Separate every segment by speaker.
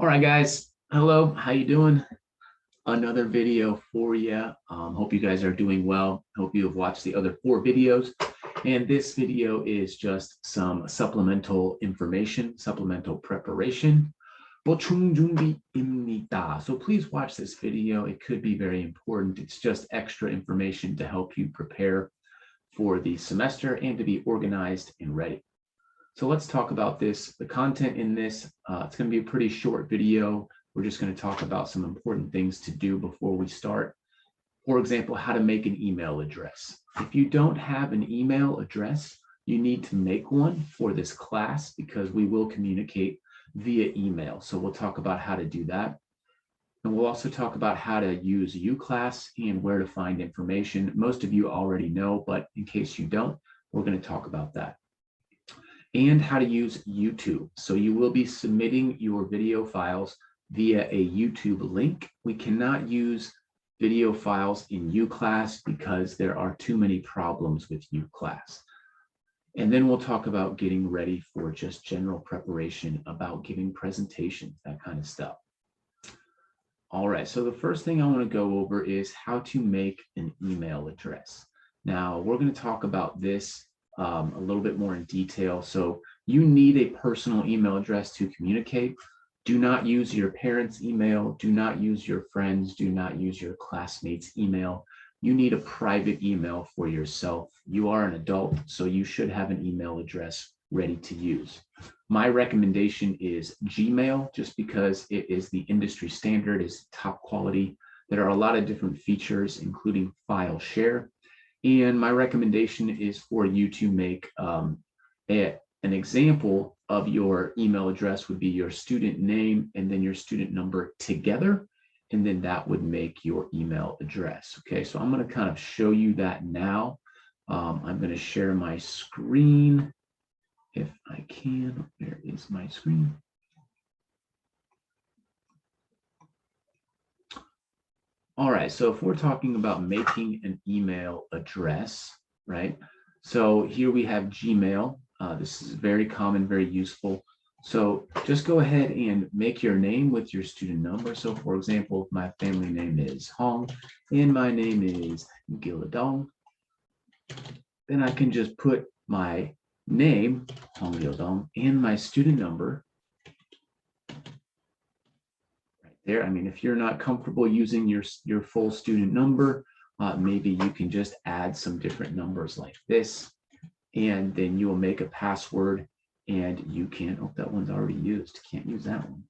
Speaker 1: All right, guys. Hello, how you doing? Another video for you. Hope you guys are doing well. Hope you have watched the other 4 videos. And this video is just some supplemental information, supplemental preparation. 보충 준비입니다. So please watch this video. It could be very important. It's just extra information to help you prepare for the semester and to be organized and ready. So let's talk about this. The content in this, it's going to be a pretty short video. We're just going to talk about some important things to do before we start. For example, how to make an email address. If you don't have an email address, you need to make one for this class because we will communicate via email. So we'll talk about how to do that. And we'll also talk about how to use UClass and where to find information. Most of you already know, but in case you don't, we're going to talk about that. And how to use YouTube. So you will be submitting your video files via a YouTube link. We cannot use video files in UClass because there are too many problems with UClass. And then we'll talk about getting ready for just general preparation, about giving presentations, that kind of stuff. All right, so the first thing I want to go over is how to make an email address. Now, we're going to talk about this a little bit more in detail. So you need a personal email address to communicate. Do not use your parents' email. Do not use your friends. Do not use your classmates' email. You need a private email for yourself. You are an adult, so you should have an email address ready to use. My recommendation is Gmail, just because it is the industry standard, is top quality. There are a lot of different features, including file share. And my recommendation is for you to make an example of your email address would be your student name and then your student number together. And then that would make your email address. Okay, so I'm going to kind of show you that now. I'm going to share my screen if I can. There is my screen. All right, so if we're talking about making an email address, right? So here we have Gmail. This is very common, very useful. So just go ahead and make your name with your student number. So for example, if my family name is Hong and my name is Gildong, then I can just put my name, Hong Gildong, and my student number there. I mean, if you're not comfortable using your full student number, maybe you can just add some different numbers like this, and then you will make a password and you can, oh, that one's already used. Can't use that one.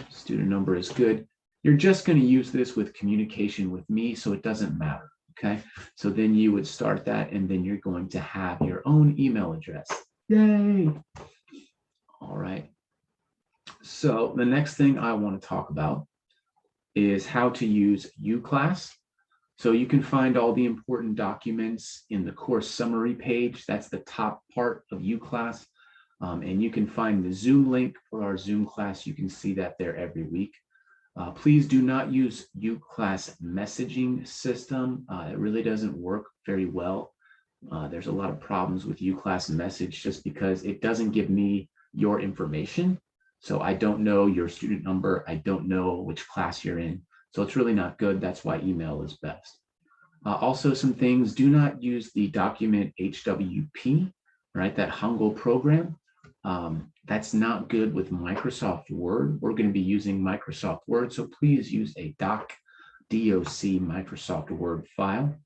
Speaker 1: Student number is good. You're just going to use this with communication with me, so it doesn't matter. Okay. So then you would start that, and then you're going to have your own email address. Yay. All right. So the next thing I want to talk about is how to use UClass. So you can find all the important documents in the course summary page. That's the top part of UClass. And you can find the Zoom link for our Zoom class. You can see that there every week. Please do not use UClass messaging system. It really doesn't work very well. There's a lot of problems with UClass message just because it doesn't give me your information. So I don't know your student number. I don't know which class you're in. So it's really not good. That's why email is best. Also, some things, do not use the document HWP, right? That Hangul program. That's not good with Microsoft Word. We're going to be using Microsoft Word. So please use a DOC Microsoft Word file.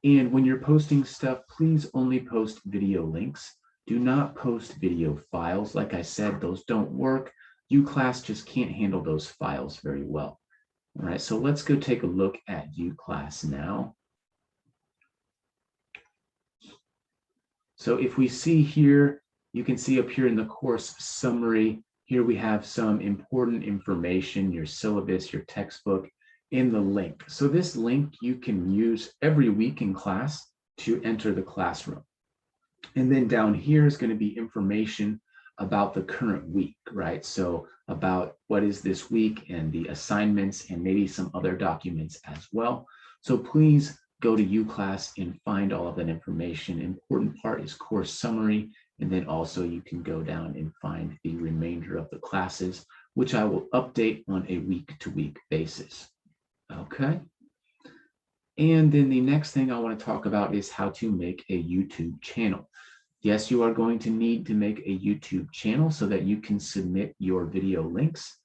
Speaker 1: And when you're posting stuff, please only post video links. Do not post video files. Like I said, those don't work. UClass just can't handle those files very well. All right, so let's go take a look at UClass now. So if we see here, you can see up here in the course summary, here we have some important information, your syllabus, your textbook, in the link. So this link you can use every week in class to enter the classroom. And then down here is going to be information about the current week, right? So about what is this week and the assignments and maybe some other documents as well. So please go to UClass and find all of that information. Important part is course summary. And then also you can go down and find the remainder of the classes which I will update on a week-to-week basis. Okay. And then the next thing I want to talk about is how to make a YouTube channel. Yes, you are going to need to make a YouTube channel so that you can submit your video links.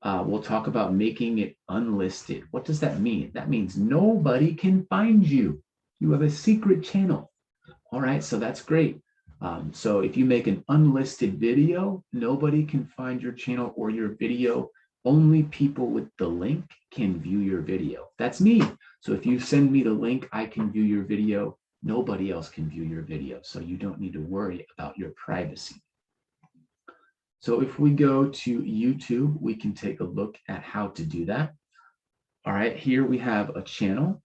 Speaker 1: We'll talk about making it unlisted. What does that mean? That means nobody can find you. You have a secret channel. All right, so that's great. So if you make an unlisted video, nobody can find your channel or your video. Only people with the link can view your video. That's me. So if you send me the link, I can view your video. Nobody else can view your video. So you don't need to worry about your privacy. So if we go to YouTube, we can take a look at how to do that. All right, here we have a channel.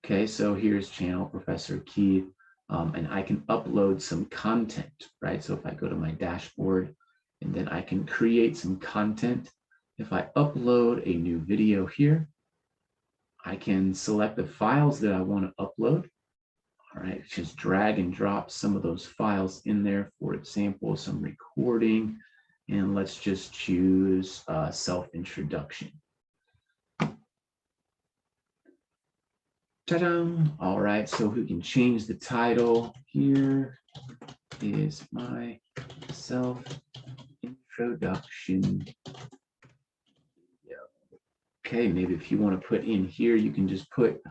Speaker 1: Okay, so here's channel Professor Keith, and I can upload some content, right? So if I go to my dashboard, and then I can create some content. If I upload a new video here, I can select the files that I want to upload. All right, just drag and drop some of those files in there. For example, some recording, and let's just choose self-introduction. Ta-da! All right, so we can change the title. Here is my self-introduction. Okay, maybe if you want to put in here, you can just put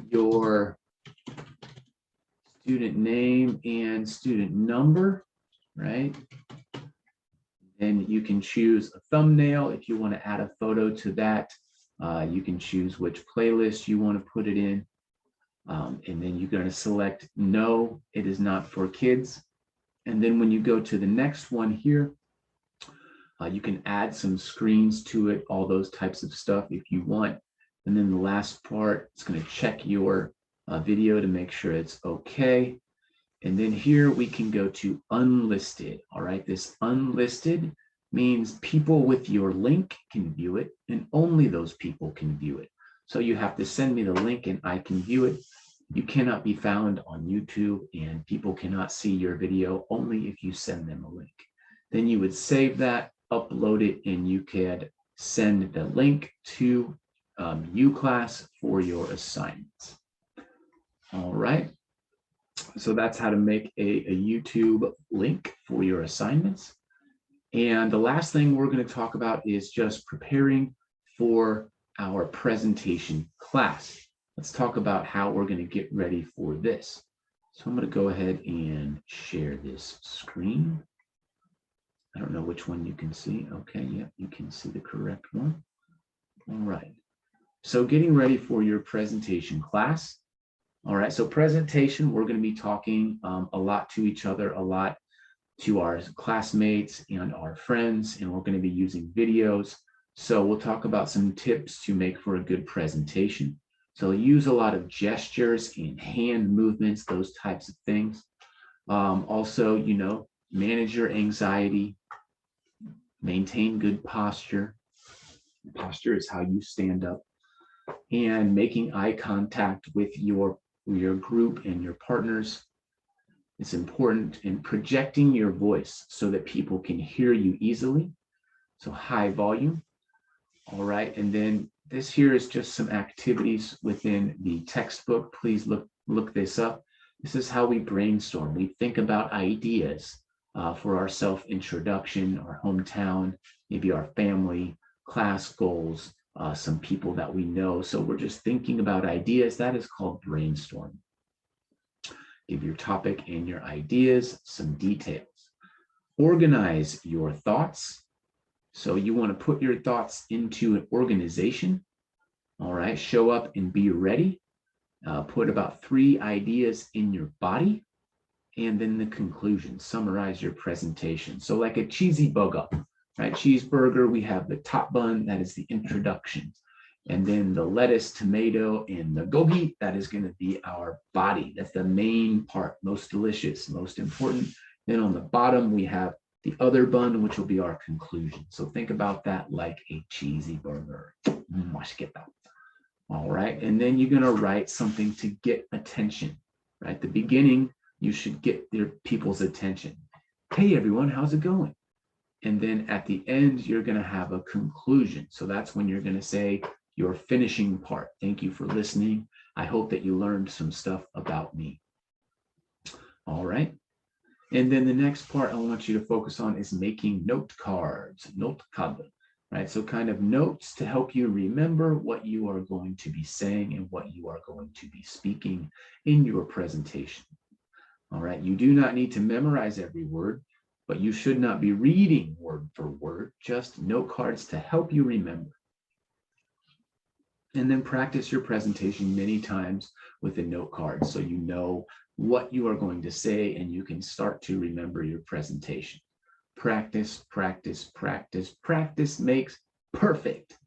Speaker 1: your student name and student number, right? Then you can choose a thumbnail. If you want to add a photo to that, you can choose which playlist you want to put it in. And then you're going to select no, it is not for kids. And then when you go to the next one here, you can add some screens to it, all those types of stuff if you want. And then the last part, it's going to check your video to make sure it's okay. And then here we can go to unlisted. All right, this unlisted means people with your link can view it, and only those people can view it. So you have to send me the link and I can view it. You cannot be found on YouTube, and people cannot see your video only if you send them a link. Then you would save that, upload it, and you could send the link to UClass for your assignments. All right. So that's how to make a YouTube link for your assignments. And the last thing we're going to talk about is just preparing for our presentation class. Let's talk about how we're going to get ready for this. So I'm going to go ahead and share this screen. I don't know which one you can see. Okay, yeah, you can see the correct one. All right. So getting ready for your presentation class. All right, so presentation, we're going to be talking a lot to each other, a lot to our classmates and our friends, and we're going to be using videos. So we'll talk about some tips to make for a good presentation. So use a lot of gestures and hand movements, those types of things. Also, you know, manage your anxiety, maintain good posture. Posture is how you stand up, and making eye contact with your group and your partners. It's important, in projecting your voice so that people can hear you easily. So high volume. All right, and then this here is just some activities within the textbook. Please look this up. This is how we brainstorm. We think about ideas for our self-introduction, our hometown, maybe our family, class goals, some people that we know. So we're just thinking about ideas. That is called brainstorm. Give your topic and your ideas some details. Organize your thoughts. So you want to put your thoughts into an organization. All right, show up and be ready. Put about 3 ideas in your body, and then the conclusion. Summarize your presentation. So like a cheesy burger, right? Cheeseburger, we have the top bun, that is the introduction. And then the lettuce, tomato, and the gogi, that is going to be our body. That's the main part, most delicious, most important. Then on the bottom, we have the other bun, which will be our conclusion. So think about that like a cheesy burger. All right, and then you're going to write something to get attention, right? At the beginning, you should get their people's attention. Hey, everyone, how's it going? And then at the end, you're going to have a conclusion. So that's when you're going to say your finishing part. Thank you for listening. I hope that you learned some stuff about me. All right. And then the next part I want you to focus on is making note cards, notekabel, right? So kind of notes to help you remember what you are going to be saying and what you are going to be speaking in your presentation. All right. You do not need to memorize every word, but you should not be reading word for word, just note cards to help you remember. And then practice your presentation many times with a note card so you know what you are going to say and you can start to remember your presentation. Practice, practice, practice, practice makes perfect.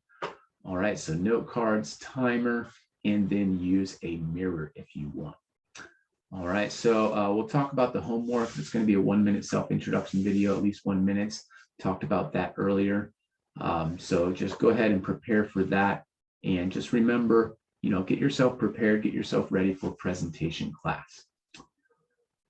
Speaker 1: All right, so note cards, timer, and then use a mirror if you want. All right, so we'll talk about the homework. It's going to be a 1-minute self-introduction video, at least 1 minute. Talked about that earlier. So just go ahead and prepare for that. And just remember, get yourself prepared, get yourself ready for presentation class.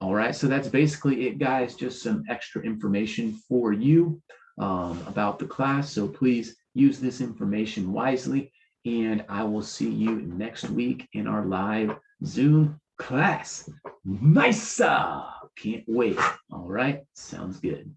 Speaker 1: All right, so that's basically it, guys. Just some extra information for you about the class. So please use this information wisely. And I will see you next week in our live Zoom class. Nice. Can't wait. All right, sounds good.